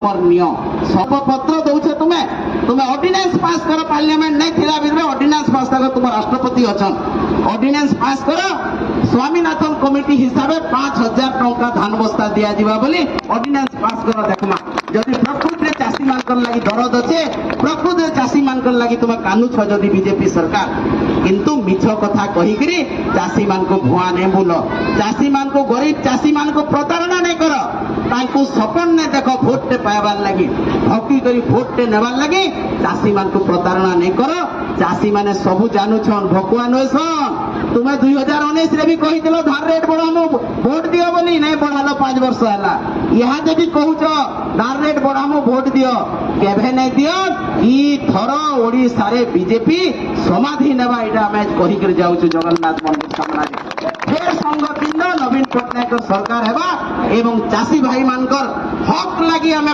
शपपत्र दौछ तुम्हें तुम्हें ऑर्डिनेंस पास कर पार्लियामेंट नहीं थिला बिरे ऑर्डिनेंस पास कर तुम राष्ट्रपति अच्छन ऑर्डिनेंस पास कर स्वामीनाथन कमिटी हिसाब से 5,000 टंका धान बस्ता दिया जीवा बोली ऑर्डिनेंस पास कर देखमा जदि प्रकृत रे चासी मानकर लागि दरद अच्छे प्रकृत रे चासी मानकर लागि तुम कानुछ जदि बीजेपी सरकार किंतु मिछ कथा कही करी चासी मान को भुआ ने बुल चासी मान को गरीब चासी मान को प्रतारणा नहीं कर तांको सपन ने देखो भोट टे पाइबार लगी हकी करी भोट टे नेबार लगी चासी मान को प्रतारणा नहीं कर चासी माने सबु जानुछन भकुआ नयसन तुम्हें 2019 रे भी कहितलो धान रेट बढ़ामु भोट दियो बोली नहीं बढ़ालो 5 वर्ष हला यहाँ जे भी कहूछ धान रेट बढ़ामु भोट दियो केभे नहीं दियो ई थर ओडिसा रे बीजेपी समाधि नेबा इटा हमें कहि कर जाउछु जगन्नाथ मंदिर सामने फेर संगठित नवीन पटनायक सरकार हेबा एवं चासी भाई मानकर हक लगी हमें